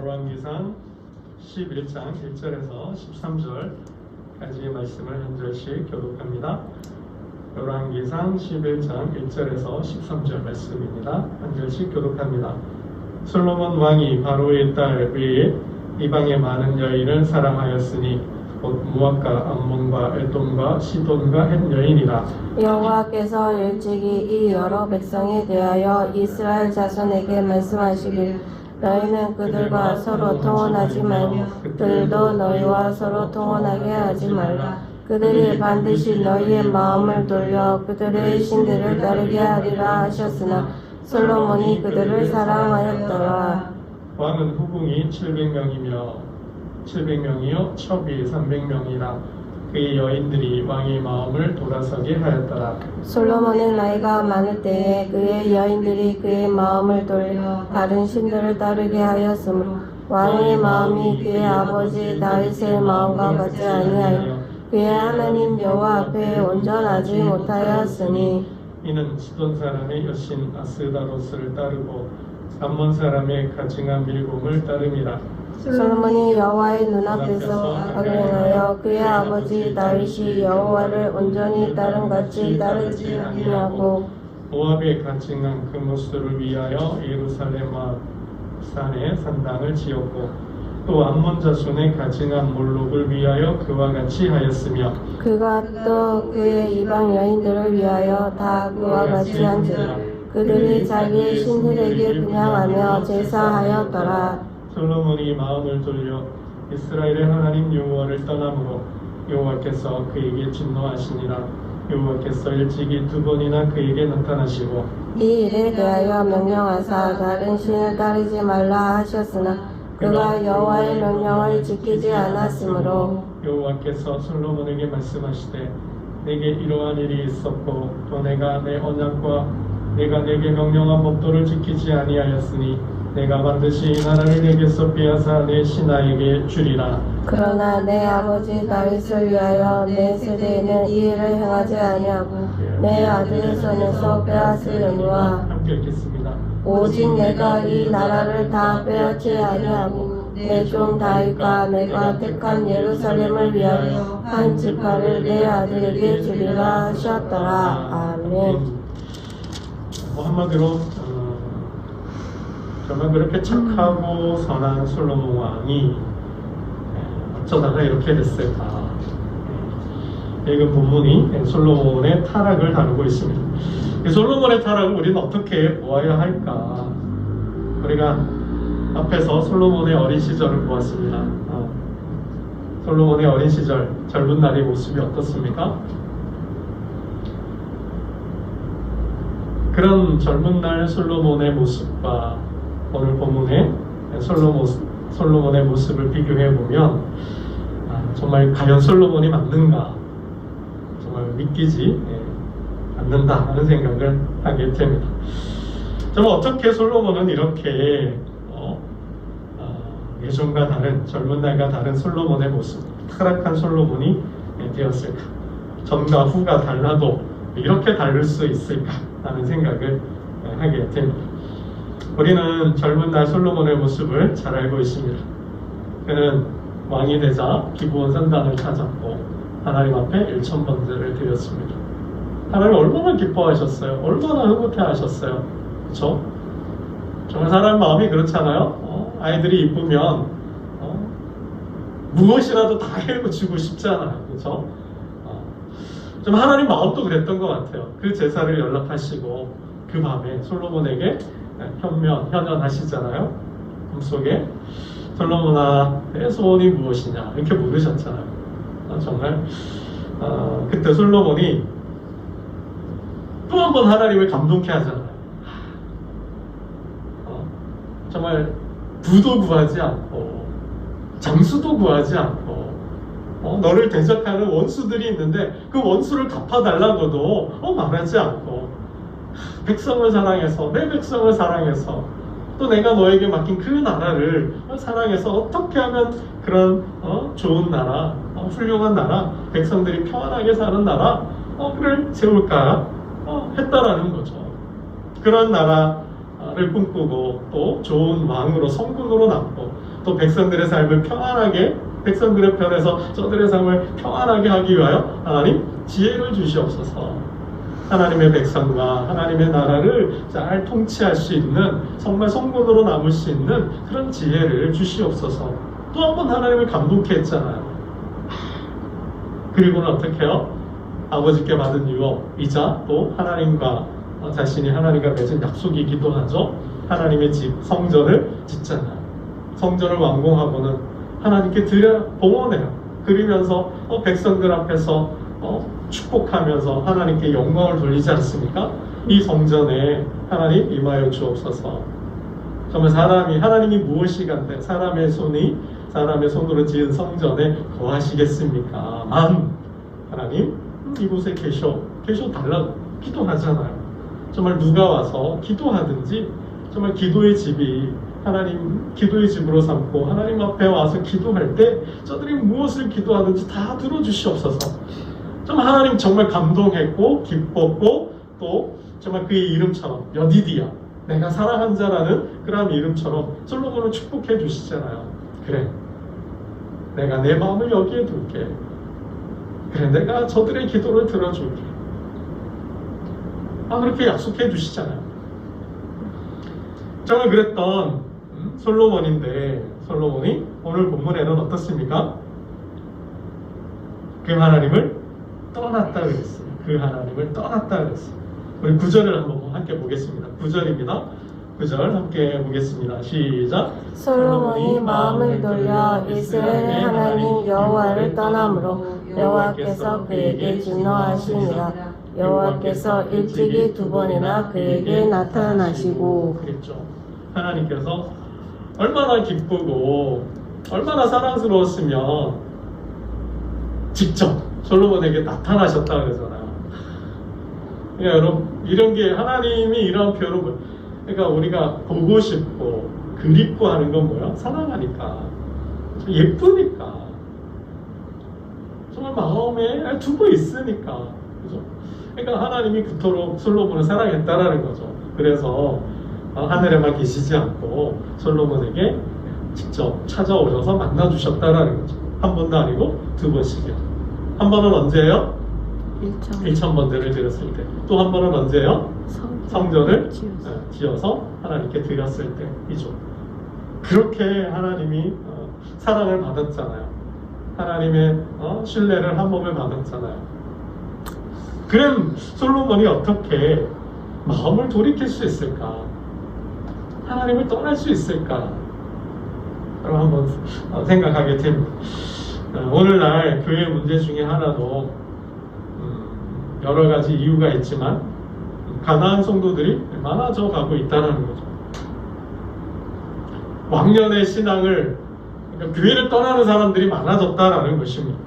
열왕기상 11장 1절에서 13절까지의 말씀을 한 절씩 교독합니다. 열왕기상 11장 1절에서 13절 말씀입니다. 한 절씩 교독합니다. 솔로몬 왕이 바로의 딸 외에 이방의 많은 여인을 사랑하였으니 곧 모압과 암몬과 에돔과 시돈과 헷 여인이라. 여호와께서 일찍이 이 여러 백성에 대하여 이스라엘 자손에게 말씀하시길 너희는 그들과 서로 통혼하지 말고 그들도 너희와 서로 통혼하게 하지 말라. 그들이 반드시 너희의 마음을 돌려 그들의 신들을 따르게 하리라 하셨으나 솔로몬이 그들을 사랑하였더라. 왕은 후궁이 700명이요 첩이 300명이라. 그의 여인들이 왕의 마음을 돌아서게 하였더라. 솔로몬의 나이가 많을 때에 그의 여인들이 그의 마음을 돌려 다른 신들을 따르게 하였으므로 왕의 마음이 그의 아버지 다윗의 마음과 같지 아니하여 그의 하나님 여호와 앞에 온전하지 못하였으니 이는 시돈 사람의 여신 아스다로스를 따르고 암몬 사람의 가증한 밀곰을 따름이라. 솔로몬이 여호와의 눈앞에서 악행하여 그의 아버지 다윗이 여호와를 온전히 따른 같이 따르지 아니하고 모압의 가증한 그 모습을 위하여 예루살렘 산에 산당을 지었고 또 암몬 자손의 가증한 몰록을 위하여 그와 같이 하였으며 그가 또 그의 이방 여인들을 위하여 다 그와 같이 한지라. 그들이 자기의 신들에게 분향하며 제사하였더라. 솔로몬이 마음을 돌려 이스라엘의 하나님 여호와를 떠남으로 여호와께서 그에게 진노하시니라. 여호와께서 일찍이 2번이나 그에게 나타나시고 이 일에 대하여 명령하사 다른 신을 따르지 말라 하셨으나 그가 여호와의 명령을 지키지 않았으므로 여호와께서 솔로몬에게 말씀하시되 내게 이러한 일이 있었고 또 내가 내 언약과 내가 내게 명령한 법도를 지키지 아니하였으니 내가 반드시 이 나라를 내게서 빼앗아 내 신하에게 주리라. 그러나 내 아버지 다윗을 위하여 내 세대에는 이 일을 행하지 아니하고 내 아들의 손에서 빼앗으려니와 함께 읽겠습니다. 오직 내가 이 나라를 다 빼앗지 아니하고 내 종 다윗과 내가 택한 예루살렘을 위하여 한 지파를 내 아들에게 주리라 하셨더라. 아멘. 한마디로 정말 그렇게 착하고 선한 솔로몬 왕이 어쩌다가 이렇게 됐을까. 읽은 본문이 솔로몬의 타락을 다루고 있습니다. 이 솔로몬의 타락을 우리는 어떻게 보아야 할까. 우리가 앞에서 솔로몬의 어린 시절을 보았습니다. 솔로몬의 어린 시절, 젊은 날의 모습이 어떻습니까? 그런 젊은 날 솔로몬의 모습과 오늘 본문의 솔로몬의 모습을 비교해 보면 정말 과연 솔로몬이 맞는가, 정말 믿기지 않는다 하는 생각을 하게 됩니다. 정말 어떻게 솔로몬은 이렇게 예전과 다른, 젊은 날과 다른 솔로몬의 모습, 타락한 솔로몬이 되었을까? 전과 후가 달라도 이렇게 다를 수 있을까 하는 생각을 하게 됩니다. 우리는 젊은 날 솔로몬의 모습을 잘 알고 있습니다. 그는 왕이 되자 기브온 산당을 찾았고 하나님 앞에 1,000번제를 드렸습니다. 하나님 얼마나 기뻐하셨어요? 얼마나 흐뭇해하셨어요? 그렇죠? 정말 사람 마음이 그렇잖아요. 아이들이 이쁘면 무엇이라도 다 해주고 싶잖아요. 그렇죠? 좀 하나님 마음도 그랬던 것 같아요. 그 제사를 연락하시고 그 밤에 솔로몬에게 현현하시잖아요. 꿈속에 솔로몬아 내 소원이 무엇이냐 이렇게 물으셨잖아요. 정말 그때 솔로몬이 또 한 번 하나님을 감동케 하잖아요. 정말 부도 구하지 않고 장수도 구하지 않고 너를 대적하는 원수들이 있는데 그 원수를 갚아달라고도 말하지 않고 백성을 사랑해서 내 백성을 사랑해서 또 내가 너에게 맡긴 그 나라를 사랑해서 어떻게 하면 그런 좋은 나라, 훌륭한 나라, 백성들이 평안하게 사는 나라를 세울까 했다라는 거죠. 그런 나라 를 꿈꾸고 또 좋은 왕으로 성군으로 남고 또 백성들의 삶을 평안하게 백성들의 편에서 저들의 삶을 평안하게 하기 위하여 하나님 지혜를 주시옵소서. 하나님의 백성과 하나님의 나라를 잘 통치할 수 있는 정말 성군으로 남을 수 있는 그런 지혜를 주시옵소서. 또 한 번 하나님을 감동케 했잖아요. 그리고는 어떻게 해요? 아버지께 받은 유업이자 또 하나님과 자신이 하나님과 맺은 약속이기도 하죠. 하나님의 집 성전을 짓잖아요. 성전을 완공하고는 하나님께 드려 봉헌해요. 그리면서 백성들 앞에서 축복하면서 하나님께 영광을 돌리지 않습니까? 이 성전에 하나님 임하여 주옵소서. 정말 하나님이 무엇이간데 사람의 손으로 지은 성전에 거하시겠습니까? 하나님 이곳에 계셔 달라고 기도하잖아요. 정말 누가 와서 기도하든지 정말 기도의 집이 하나님 기도의 집으로 삼고 하나님 앞에 와서 기도할 때 저들이 무엇을 기도하든지 다 들어주시옵소서. 정말 하나님 정말 감동했고 기뻤고 또 정말 그의 이름처럼 여디디야 내가 사랑한 자라는 그런 이름처럼 솔로몬을 축복해 주시잖아요. 그래 내가 내 마음을 여기에 둘게. 그래 내가 저들의 기도를 들어줄게. 그렇게 약속해 주시잖아요. 정말 그랬던 솔로몬인데 솔로몬이 오늘 본문에는 어떻습니까? 그 하나님을 떠났다 그랬어요. 그 하나님을 떠났다 그랬어요. 우리 9절을 한번 함께 보겠습니다. 9절입니다. 9절 함께 보겠습니다. 시작. 솔로몬이 마음을 돌려 이스라엘의 하나님 여호와를 떠남으로 여호와께서 그에게 진노하시니라. 여호와께서 일찍이 2번이나 그에게 나타나시고. 그랬죠. 하나님께서 얼마나 기쁘고 얼마나 사랑스러웠으면 직접 솔로몬에게 나타나셨다 그러잖아요. 그러니까 여러분 이런 게 하나님이 이런 표현을 그러니까 우리가 보고 싶고 그립고 하는 건 뭐야? 사랑하니까 예쁘니까 정말 마음에 두고 있으니까 그죠? 그러니까 하나님이 그토록 솔로몬을 사랑했다라는 거죠. 그래서 하늘에만 계시지 않고 솔로몬에게 직접 찾아오셔서 만나주셨다라는 거죠. 한 번도 아니고 2번씩이요. 한 번은 언제예요? 1,000번대를 드렸을 때. 또 한 번은 언제예요? 성전을 지어서 하나님께 드렸을 때이죠. 그렇게 하나님이 사랑을 받았잖아요. 하나님의 신뢰를 한 몸에 받았잖아요. 그럼 솔로몬이 어떻게 마음을 돌이킬 수 있을까? 하나님을 떠날 수 있을까? 그럼 한번 생각하게 됩니다. 오늘날 교회 문제 중에 하나도 여러 가지 이유가 있지만 가난한 성도들이 많아져 가고 있다는 거죠. 왕년의 신앙을 그러니까 교회를 떠나는 사람들이 많아졌다라는 것입니다.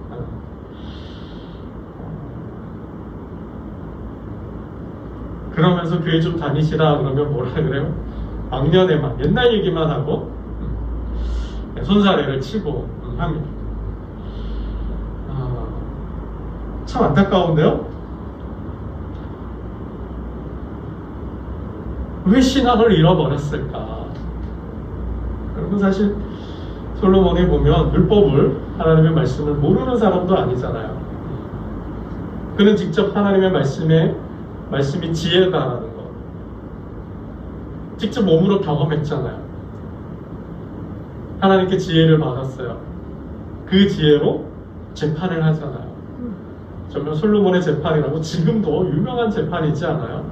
그러면서 교회 좀 다니시라 그러면 뭐라 그래요? 왕년에만 옛날 얘기만 하고 손사래를 치고 합니다. 참 안타까운데요? 왜 신앙을 잃어버렸을까? 여러분 사실 솔로몬에 보면 율법을 하나님의 말씀을 모르는 사람도 아니잖아요. 그는 직접 하나님의 말씀이 지혜다라는 거 직접 몸으로 경험했잖아요. 하나님께 지혜를 받았어요. 그 지혜로 재판을 하잖아요. 정말 솔로몬의 재판이라고 지금도 유명한 재판이지 않아요?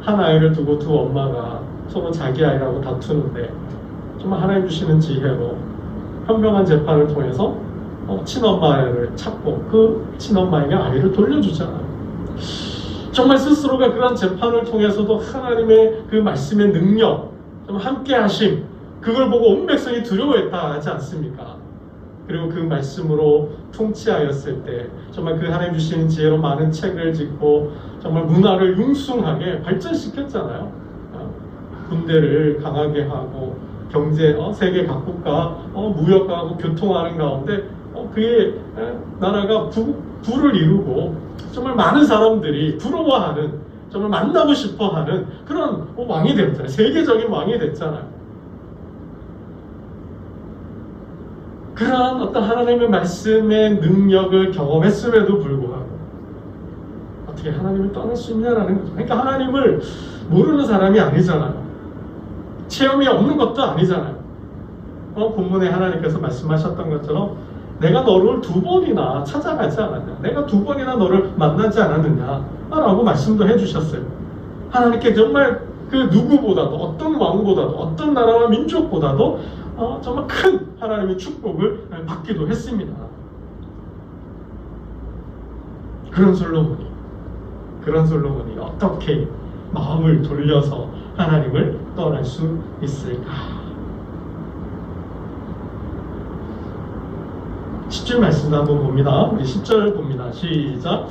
한 아이를 두고 두 엄마가 서로 자기 아이라고 다투는데 정말 하나님 주시는 지혜로 현명한 재판을 통해서 친엄마를 찾고 그 친엄마에게 아이를 돌려주잖아요. 정말 스스로가 그런 재판을 통해서도 하나님의 그 말씀의 능력, 좀 함께 하심, 그걸 보고 온 백성이 두려워했다 하지 않습니까? 그리고 그 말씀으로 통치하였을 때 정말 그 하나님 주시는 지혜로 많은 책을 짓고 정말 문화를 융숭하게 발전시켰잖아요. 군대를 강하게 하고 경제 세계 각국과 무역하고 교통하는 가운데 그의 나라가 부를 이루고 정말 많은 사람들이 부러워하는 정말 만나고 싶어하는 그런 왕이 됐잖아요. 세계적인 왕이 됐잖아요. 그러한 어떤 하나님의 말씀의 능력을 경험했음에도 불구하고 어떻게 하나님을 떠날 수 있냐라는 거죠. 그러니까 하나님을 모르는 사람이 아니잖아요. 체험이 없는 것도 아니잖아요. 본문에 하나님께서 말씀하셨던 것처럼 내가 너를 2번이나 찾아가지 않았냐, 내가 2번이나 너를 만나지 않았느냐 라고 말씀도 해주셨어요. 하나님께 정말 그 누구보다도, 어떤 왕보다도, 어떤 나라와 민족보다도 정말 큰 하나님의 축복을 받기도 했습니다. 그런 솔로몬이 어떻게 마음을 돌려서 하나님을 떠날 수 있을까? 10절 말씀도 한번 봅니다. 우리 10절 봅니다. 시작.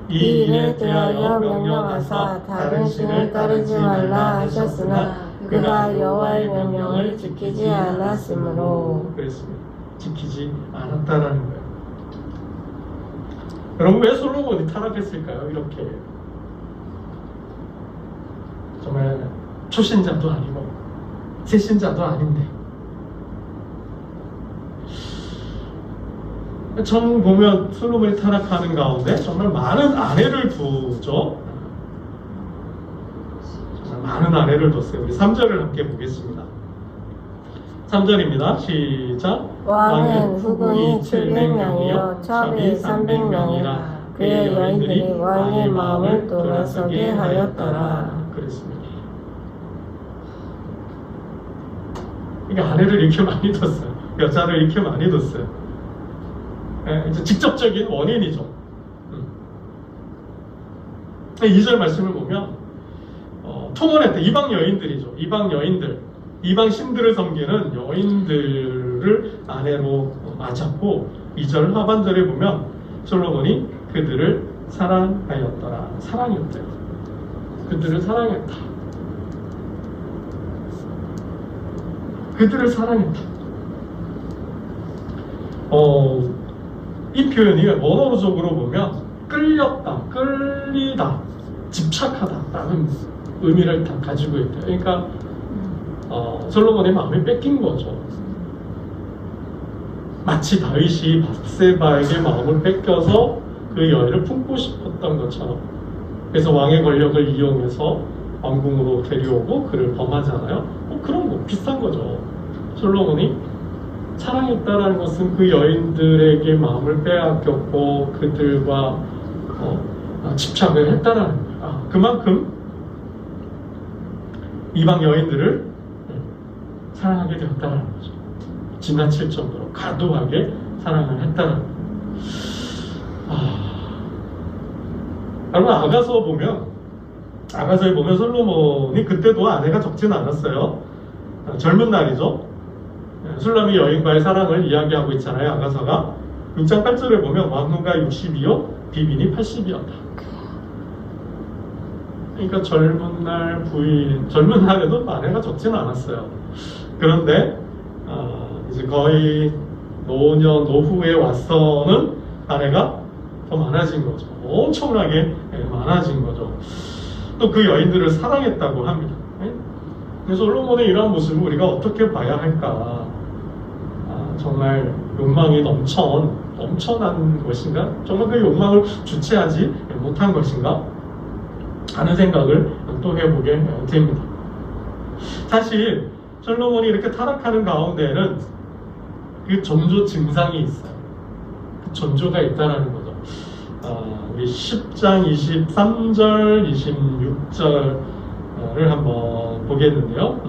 이 일에 대하여 명령하사 다른 신을 따르지 말라 하셨으나 그가 여호와의 명령을 지키지 않았으므로. 그랬습니다. 지키지 않았다라는 거예요. 여러분, 왜 솔로몬이 타락했을까요? 이렇게 정말 초신자도 아니고 세신자도 아닌데, 전 보면 솔로몬이 타락하는 가운데 정말 많은 아내를 두죠. 정말 많은 아내를 뒀어요. 우리 3절을 함께 보겠습니다. 3절입니다. 시작. 왕은 후궁이 700명이요 첩이 300명이라 그의 여인들이 왕의 마음을 돌아서게 하였더라. 그랬습니다. 그러니까 아내를 이렇게 많이 뒀어요. 여자를 이렇게 많이 뒀어요. 이제 직접적인 원인이죠. 2절 말씀을 보면 통혼했다. 이방 여인들이죠. 이방 신들을 섬기는 여인들을 아내로 맞았고, 2절 하반절에 보면 솔로몬이 그들을 사랑하였더라. 사랑이었대요. 그들을 사랑했다. 그들을 사랑했다. 이 표현이 원어적으로 보면 끌렸다, 끌리다, 집착하다라는 의미를 다 가지고 있대요. 그러니까 솔로몬의 마음이 뺏긴 거죠. 마치 다윗이 밧세바에게 마음을 뺏겨서 그 여인을 품고 싶었던 것처럼, 그래서 왕의 권력을 이용해서 왕궁으로 데려오고 그를 범하잖아요. 그런 거 비슷한 거죠. 솔로몬이 사랑했다라는 것은 그 여인들에게 마음을 빼앗겼고 그들과 집착을 했다라는 거예요. 그만큼 이방 여인들을 사랑하게 되었다는 거죠. 지나칠 정도로 과도하게 사랑을 했다는 거예요. 여러분, 아가서에 보면 솔로몬이 그때도 아내가 적진 않았어요. 젊은 날이죠. 술람이 여인과의 사랑을 이야기하고 있잖아요. 아가서가 6장 8절에 보면 왕후가 60이요 비빈이 80이었다. 그러니까 젊은 날에도 아내가 적진 않았어요. 그런데 이제 거의 노후에 와서는 아내가 더 많아진 거죠. 엄청나게 많아진 거죠. 또 그 여인들을 사랑했다고 합니다. 그래서 솔로몬의 이러한 모습을 우리가 어떻게 봐야 할까? 정말 욕망이 넘쳐난 것인가? 정말 그 욕망을 주체하지 못한 것인가? 하는 생각을 또 해보게 됩니다. 사실 솔로몬이 이렇게 타락하는 가운데에는 그 전조 증상이 있어요. 그 전조가 있다라는 거죠. 우리 10장 23절, 26절을 한번 보겠는데요.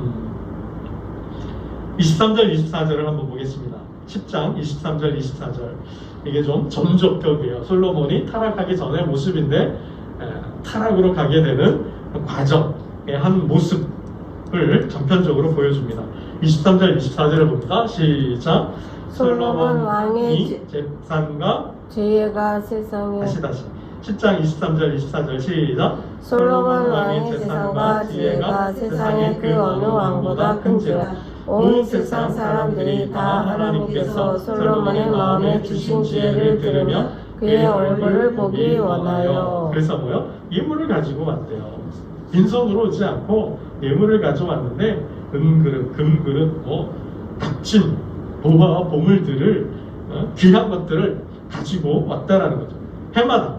23절, 24절을 한번 보겠습니다. 10장 23절, 24절. 이게 좀 전적격이에요. 솔로몬이 타락하기 전의 모습인데 타락으로 가게 되는 과정의 한 모습을 전편적으로 보여줍니다. 23절, 24절을 봅니다. 시작. 솔로몬 왕의 재산과 지혜가 세상에. 다시 10장 23절, 24절 시작. 솔로몬 왕의 재산과 지혜가 세상의 그 어느 왕보다 큰지라. 온 세상 사람들이 다 하나님께서 솔로몬의 마음에 주신 지혜를 들으며 그의 얼굴을 보기 원하여. 그래서 뭐요? 예물을 가지고 왔대요. 빈손으로 오지 않고 예물을 가져왔는데 은그릇, 금그릇, 값진 보화와 보물들을 귀한 것들을 가지고 왔다라는 거죠. 해마다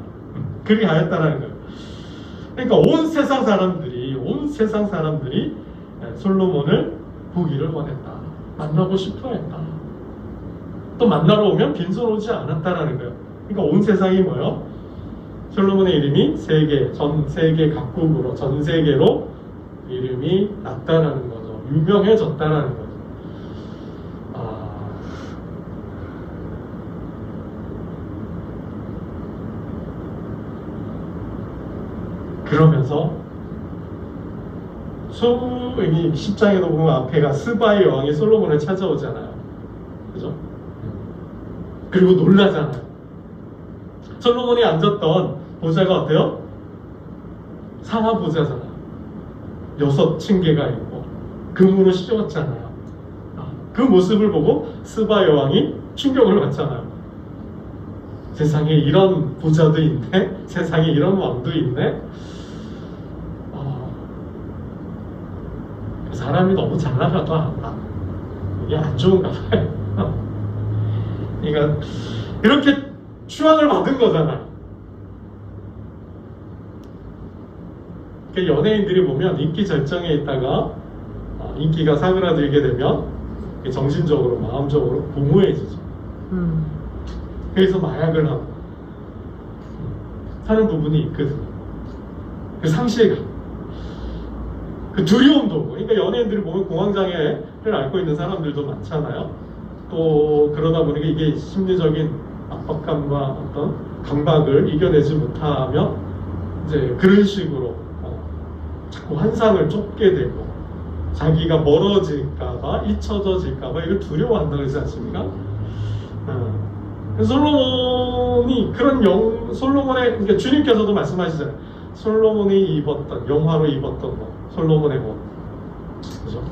그렇게 하였다라는 거예요. 그러니까 온 세상 사람들이 솔로몬을 보기를 원했다. 만나고 싶어했다. 또 만나러 오면 빈손 오지 않았다라는 거예요. 그러니까 온 세상이 뭐예요? 솔로몬의 이름이 전 세계 각국으로, 전 세계로 이름이 났다라는 거죠. 유명해졌다라는 거죠. 그러면서 여기 10장에도 보면 앞에가 스바의 왕이 솔로몬을 찾아오잖아요. 그죠? 그리고 놀라잖아요. 솔로몬이 앉았던 보좌가 어때요? 상하 보좌잖아요. 6층계가 있고 금으로 씌웠잖아요. 그 모습을 보고 스바 여왕이 충격을 받잖아요. 세상에 이런 보좌도 있네? 세상에 이런 왕도 있네? 사람이 너무 잘 나가도 이게 안 좋은가 봐요. 그러니까 이렇게 추앙을 받은 거잖아. 그러니까 연예인들이 보면 인기 절정에 있다가 인기가 사그라들게 되면 정신적으로, 마음적으로 공허해지죠. 그래서 마약을 하고 하는 부분이 있거든요. 그 상실감, 그 두려움도. 그러니까 연예인들이 보면 공황장애를 앓고 있는 사람들도 많잖아요. 또 그러다 보니까 이게 심리적인 압박감과 어떤 강박을 이겨내지 못하면 이제 그런 식으로 자꾸 환상을 쫓게 되고 자기가 멀어질까봐, 잊혀져질까봐 이걸 두려워한다고 그러지 않습니까? 솔로몬이 솔로몬의, 그러니까 주님께서도 말씀하시잖아요. 솔로몬이 입었던, 영화로 입었던 것, 솔로몬의 옷, 그죠?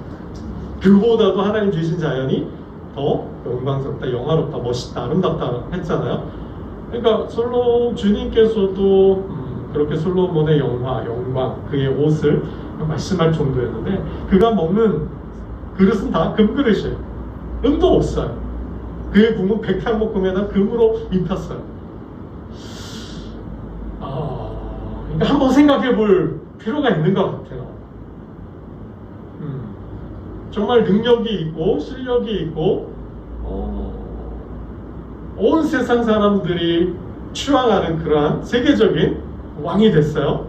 그보다도 하나님 주신 자연이 더 영광스럽다, 영화롭다, 멋있다, 아름답다 했잖아요. 그러니까 주님께서도 그렇게 솔로몬의 영광, 그의 옷을 말씀할 정도였는데, 그가 먹는 그릇은 다 금그릇이에요. 은도 없어요. 그의 궁은 백향목금에다 금으로 입혔어요. 그러니까 한번 생각해 볼 필요가 있는 것 같아요. 정말 능력이 있고 실력이 있고 온 세상 사람들이 추앙하는 그러한 세계적인 왕이 됐어요.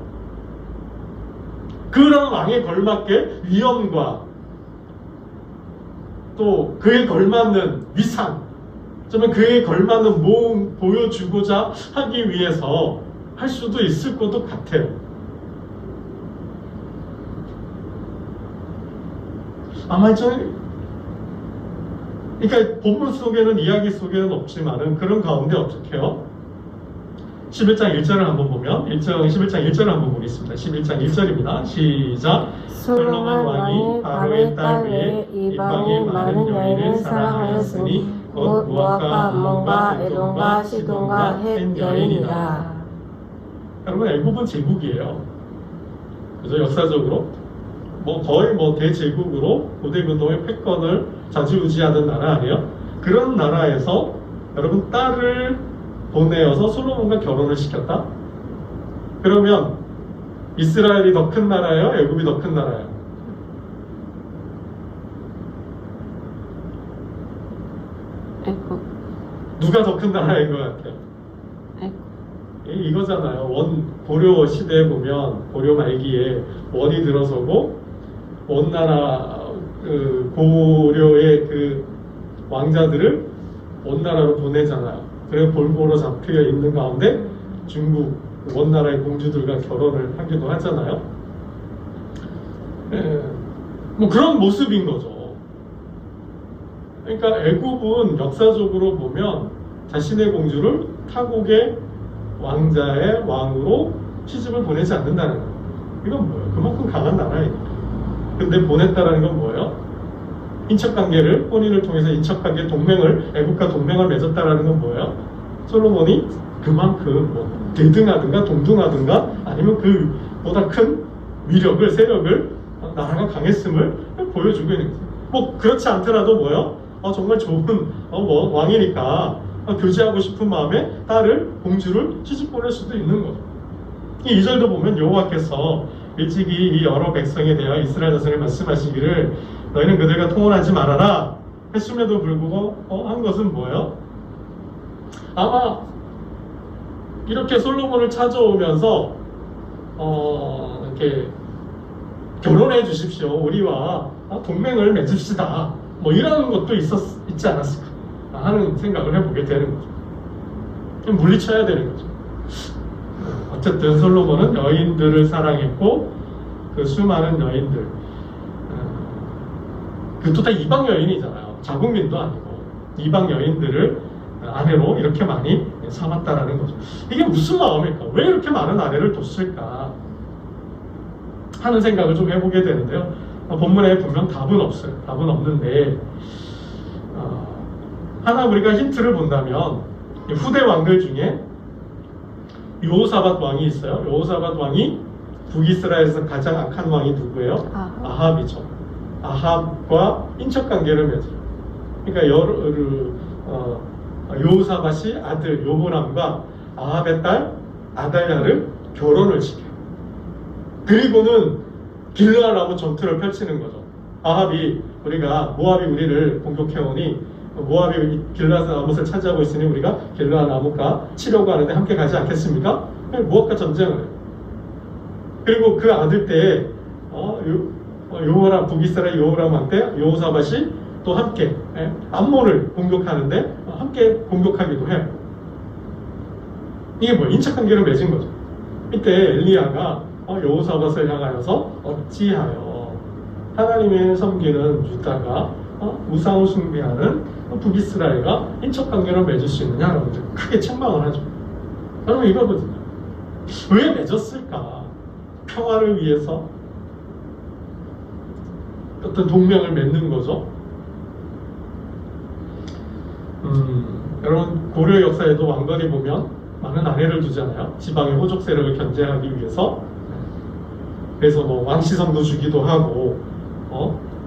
그런 왕에 걸맞게 위엄과 또 그에 걸맞는 위상, 정말 그에 걸맞는 모험 보여주고자 하기 위해서 할 수도 있을 것도 같아요. 아마 그러니까 본문 속에는, 이야기 속에는 없지만은 그런 가운데 어떻게 해요? 11장 1절을 한번 보면 11장 1절을 한번 보겠습니다. 11장 1절입니다. 시작. 솔로몬 왕이 바로의 딸 외에 이방의 많은 여인을 사랑하였으니 곧 모압과 암몬과 에돔과 시돈과 헷 여인이라. 여러분, 애굽은 제국이에요. 그래서 역사적으로 거의 대제국으로 고대 근동의 패권을 좌지우지하던 나라 아니에요? 그런 나라에서 여러분 딸을 보내어서 솔로몬과 결혼을 시켰다? 그러면 이스라엘이 더 큰 나라예요? 애굽이 더 큰 나라예요? 애굽. 누가 더 큰 나라인 것 같아요? 애굽. 이거잖아요. 고려 시대에 보면, 고려 말기에 원이 들어서고 원 나라, 고려의 그 왕자들을 원 나라로 보내잖아요. 그리고 골고루 잡혀 있는 가운데 중국 원나라의 공주들과 결혼을 하기도 하잖아요. 그런 모습인 거죠. 그러니까 애굽은 역사적으로 보면 자신의 공주를 타국의 왕자의 왕으로 시집을 보내지 않는다는 거예요. 이건 뭐예요? 그만큼 강한 나라이니까. 근데 보냈다라는 건 뭐예요? 인척관계를, 혼인을 통해서 인척관계 동맹을, 애국과 동맹을 맺었다라는 건 뭐예요? 솔로몬이 그만큼 대등하든가 동등하든가 아니면 그보다 큰 위력을, 세력을, 나라가 강했음을 보여주고 있는 거죠. 뭐 그렇지 않더라도 뭐요? 정말 좋은 왕이니까 교제하고 싶은 마음에 딸을, 공주를 시집 보낼 수도 있는 거죠. 이 2절도 보면 여호와께서 일찍이 이 여러 백성에 대하여 이스라엘 자손에게 말씀하시기를 너희는 그들과 통혼하지 말아라 했음에도 불구하고 한 것은 뭐예요? 아마 이렇게 솔로몬을 찾아오면서 이렇게 결혼해 주십시오. 우리와 동맹을 맺읍시다. 뭐 이런 것도 있지 않았을까 하는 생각을 해보게 되는 거죠. 물리쳐야 되는 거죠. 어쨌든 솔로몬은 여인들을 사랑했고 그 수많은 여인들, 그것도 다 이방 여인이잖아요. 자국민도 아니고 이방 여인들을 아내로 이렇게 많이 삼았다라는 거죠. 이게 무슨 마음일까? 왜 이렇게 많은 아내를 뒀을까 하는 생각을 좀 해보게 되는데요. 본문에 분명 답은 없어요. 답은 없는데 하나 우리가 힌트를 본다면 후대 왕들 중에 여호사밧 왕이 있어요. 여호사밧 왕이 북이스라엘에서 가장 악한 왕이 누구예요? 아합이죠. 아합과 인척 관계를 맺어요. 그러니까 여호사밧이 아들 요호람과 아합의 딸 아달랴를 결혼을 시켜요. 그리고는 길르앗 전투를 펼치는 거죠. 아합이 모압이 우리를 공격해오니 모압이 길르앗 라못을 차지하고 있으니 우리가 길르앗 라못과 치려고 하는데 함께 가지 않겠습니까? 모압과 전쟁을 해요. 그리고 그 아들 때에 요호람, 북이스라엘 요호람 때 여호사밧이 또 함께 암몬을 공격하는데 함께 공격하기도 해요. 이게 뭐 인척관계를 맺은 거죠. 이때 엘리야가 여호사밧을 향하여서 어찌하여 하나님의 섬기는 유다가 우상을 숭배하는 북이스라엘과 인척관계를 맺을 수 있느냐? 여러분들 크게 책망을 하죠. 여러분 이거거든요. 왜 맺었을까? 평화를 위해서 어떤 동맹을 맺는 거죠. 여러분 고려 역사에도 왕건이 보면 많은 아내를 두잖아요. 지방의 호족 세력을 견제하기 위해서. 그래서 뭐 왕시성도 주기도 하고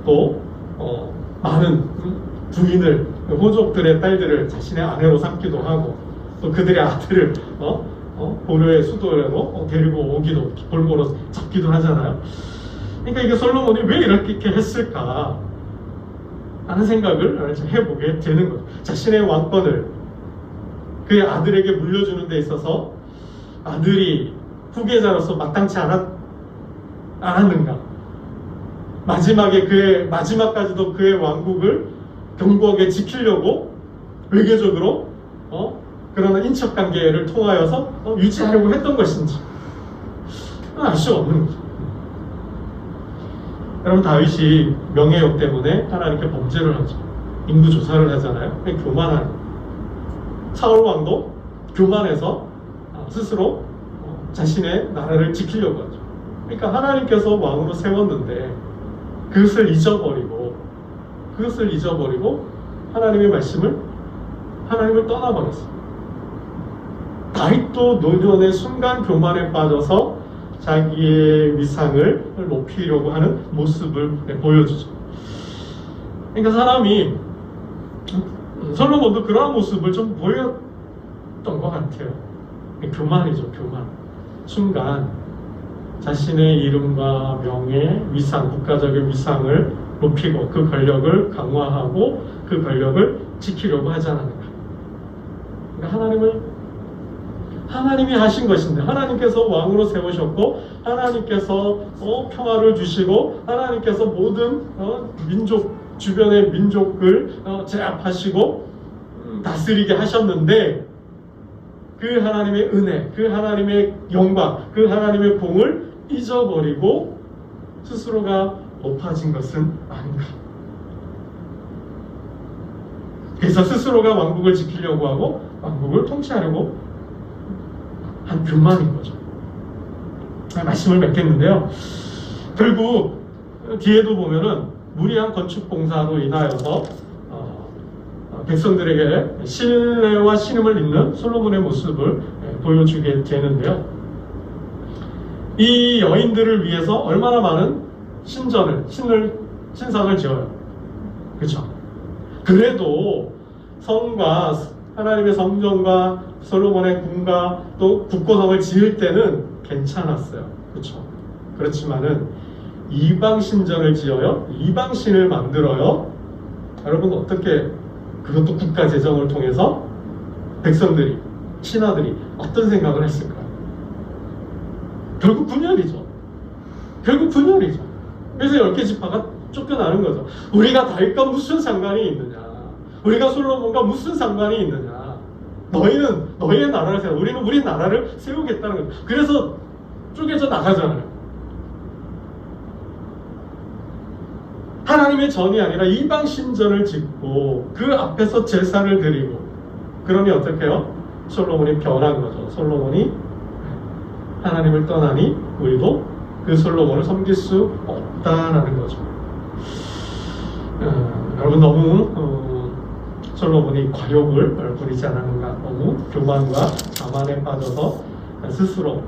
또 많은 부인을, 호족들의 딸들을 자신의 아내로 삼기도 하고 또 그들의 아들을 고려의 수도로 데리고 오기도, 골고루 잡기도 하잖아요. 그러니까 이게 솔로몬이 왜 이렇게 했을까 하는 생각을 해보게 되는 거죠. 자신의 왕권을 그의 아들에게 물려주는 데 있어서 아들이 후계자로서 마땅치 않았는가? 마지막까지도 그의 왕국을 견고하게 지키려고 외교적으로 그러나 인척관계를 통하여서 유지하려고 했던 것인지 알 수 없는 거죠. 여러분 다윗이 명예욕 때문에 하나님께 범죄를 하죠. 인구조사를 하잖아요. 교만한 사울 왕도 교만해서 스스로 자신의 나라를 지키려고 하죠. 그러니까 하나님께서 왕으로 세웠는데 그것을 잊어버리고 하나님의 하나님을 떠나버렸어요. 다윗도 노년의 순간 교만에 빠져서 자기의 위상을 높이려고 하는 모습을 보여주죠. 그러니까 사람이 솔로몬도 그러한 모습을 좀 보였던 것 같아요. 교만이죠, 교만. 순간 자신의 이름과 명예, 위상, 국가적인 위상을 높이고 그 권력을 강화하고 그 권력을 지키려고 하지 않았는가. 그러니까 하나님이 하신 것인데 하나님께서 왕으로 세우셨고 하나님께서 평화를 주시고 하나님께서 모든 주변의 민족을 제압하시고 다스리게 하셨는데 그 하나님의 은혜, 그 하나님의 영광, 그 하나님의 공을 잊어버리고 스스로가 높아진 것은 아닌가. 그래서 스스로가 왕국을 지키려고 하고 왕국을 통치하려고 한 교만인 거죠. 말씀을 맺겠는데요. 결국 뒤에도 보면은 무리한 건축 공사로 인하여서 백성들에게 신뢰와 신임을 잇는 솔로몬의 모습을 보여주게 되는데요. 이 여인들을 위해서 얼마나 많은 신상을 지어요. 그렇죠? 그래도 성과 하나님의 성전과 솔로몬의 궁과 또 국고성을 지을 때는 괜찮았어요. 그렇죠? 그렇지만은 이방 신전을 지어요? 이방 신을 만들어요? 여러분 어떻게 그것도 국가 재정을 통해서 백성들이 신하들이 어떤 생각을 했을까요? 결국 분열이죠. 그래서 10개 지파가 쫓겨나는 거죠. 우리가 다윗과 무슨 상관이 있느냐? 우리가 솔로몬과 무슨 상관이 있느냐? 너희는 너희의 나라를 세워. 우리는 우리 나라를 세우겠다는 거죠. 그래서 쪼개져 나가잖아요. 하나님의 전이 아니라 이방 신전을 짓고 그 앞에서 제사를 드리고 그러니 어떻게 해요? 솔로몬이 변한 거죠. 솔로몬이 하나님을 떠나니 우리도 그 솔로몬을 섬길 수 없다라는 거죠. 여러분 너무 솔로몬이 과욕을 부리지 않았는가, 너무 교만과 자만에 빠져서 스스로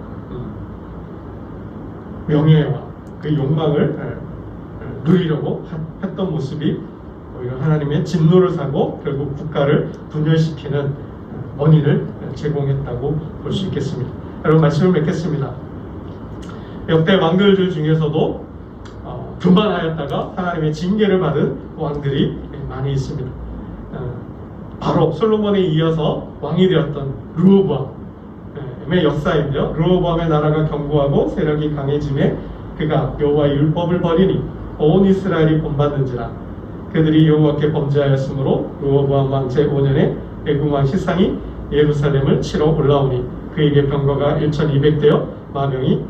명예와 그 욕망을 누리려고 했던 모습이 오히려 하나님의 진노를 사고 결국 국가를 분열시키는 원인을 제공했다고 볼 수 있겠습니다. 여러분 말씀을 맺겠습니다. 역대 왕들들 중에서도 교만하였다가 하나님의 징계를 받은 왕들이 많이 있습니다. 바로 솔로몬에 이어서 왕이 되었던 르호보암의 역사인데요. 르호보암의 나라가 견고하고 세력이 강해짐에 그가 여호와의 율법을 버리니 온 이스라엘이 본받는지라. 그들이 여호와께 범죄하였으므로 르호보암 왕 제5년에 애굽 왕 시상이 예루살렘을 치러 올라오니 그에게 병거가 1200대여 마병이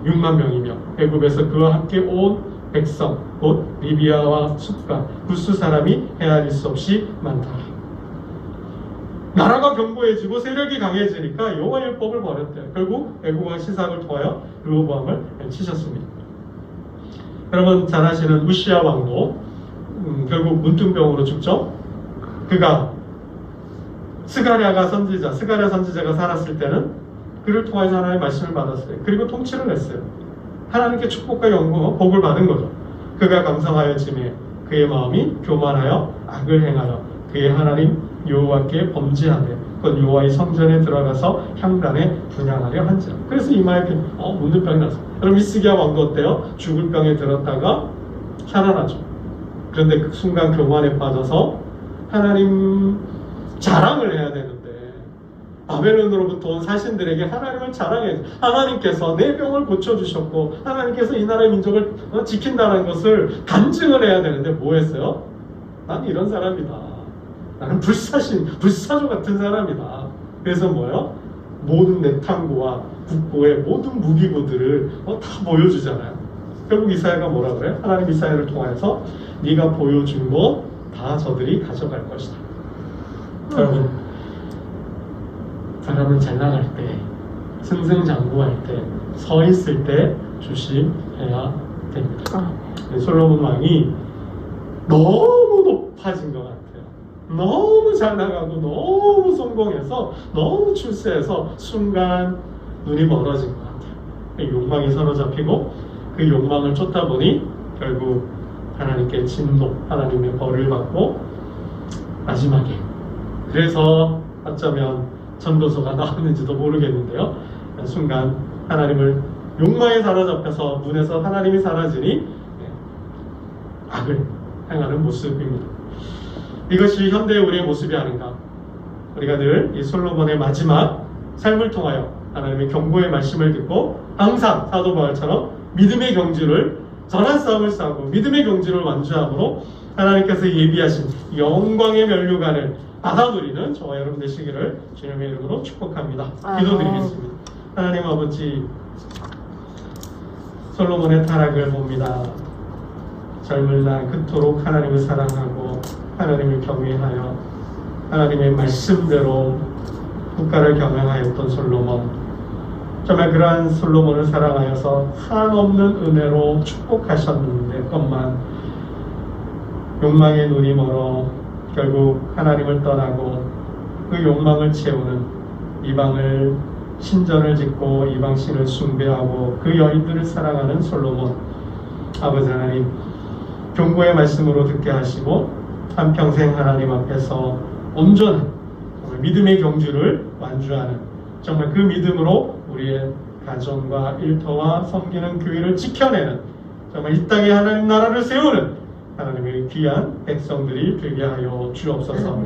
6만 명이며 애굽에서 그와 함께 온 백성 곧 리비아와 숫과 구스 사람이 헤아릴 수 없이 많다. 나라가 견고해지고 세력이 강해지니까 여호와 율법을 버렸대요. 결국 애굽 왕 시상을 통하여 르호보암을 치셨습니다. 여러분 잘 아시는 우시아 왕도 결국 문둥병으로 죽죠. 그가 스가랴 선지자가 살았을 때는 그를 통해서 하나님의 말씀을 받았어요. 그리고 통치를 했어요. 하나님께 축복과 영광, 복을 받은 거죠. 그가 강성하였지매 그의 마음이 교만하여 악을 행하여 그의 하나님 여호와께 범죄하되 곧 여호와의 성전에 들어가서 향단에 분향하려 한지라. 그래서 이마에 문둥병이 났어요. 그럼 히스기야 왕도 어때요? 죽을 병에 들었다가 살아나죠. 그런데 그 순간 교만에 빠져서 하나님 자랑을 해야 되는데 바벨론으로부터 온 사신들에게 하나님을 자랑해야죠. 하나님께서 내 병을 고쳐주셨고 하나님께서 이 나라의 민족을 지킨다는 것을 간증을 해야 되는데 뭐 했어요? 난 이런 사람이다. 나는 불사조 같은 사람이다. 그래서 뭐예요? 모든 내탕고와 국고의 모든 무기고들을 다 보여주잖아요. 결국 이사야가 뭐라 그래요? 하나님 이사야를 통해서 네가 보여준 거 다 저들이 가져갈 것이다. 여러분 사람은 잘 나갈 때, 승승장구할 때, 서 있을 때 조심해야 됩니다. 솔로몬 왕이 너무 높아진 것 같아요. 너무 잘 나가고 너무 성공해서 너무 출세해서 순간 눈이 멀어진 것 같아요. 욕망이 사로잡히고 그 욕망을 쫓다 보니 결국 하나님께 진노, 하나님의 벌을 받고 마지막에 그래서 어쩌면 전도서가 나왔는지도 모르겠는데요. 순간 하나님을 욕망에 사로잡혀서 눈에서 하나님이 사라지니 악을 행하는 모습입니다. 이것이 현대의 우리의 모습이 아닌가. 우리가 늘 이 솔로몬의 마지막 삶을 통하여 하나님의 경고의 말씀을 듣고 항상 사도 바울처럼 믿음의 경주를 선한 싸움을 싸우고 믿음의 경주를 완주함으로 하나님께서 예비하신 영광의 면류관을 받아 누리는 저와 여러분 되시기를 주님의 이름으로 축복합니다. 기도드리겠습니다. 하나님 아버지, 솔로몬의 타락을 봅니다. 젊은 날 그토록 하나님을 사랑하고 하나님을 경외하여 하나님의 말씀대로 국가를 경영하였던 솔로몬, 정말 그러한 솔로몬을 사랑하여서 한없는 은혜로 축복하셨는데건만 욕망의 눈이 멀어 결국 하나님을 떠나고 그 욕망을 채우는 이방을 신전을 짓고 이방신을 숭배하고 그 여인들을 사랑하는 솔로몬. 아버지 하나님, 경고의 말씀으로 듣게 하시고 한평생 하나님 앞에서 온전한 믿음의 경주를 완주하는, 정말 그 믿음으로 우리의 가정과 일터와 섬기는 교회를 지켜내는, 정말 이 땅에 하나님 나라를 세우는 하나님의 귀한 백성들이 되게 하여 주옵소서.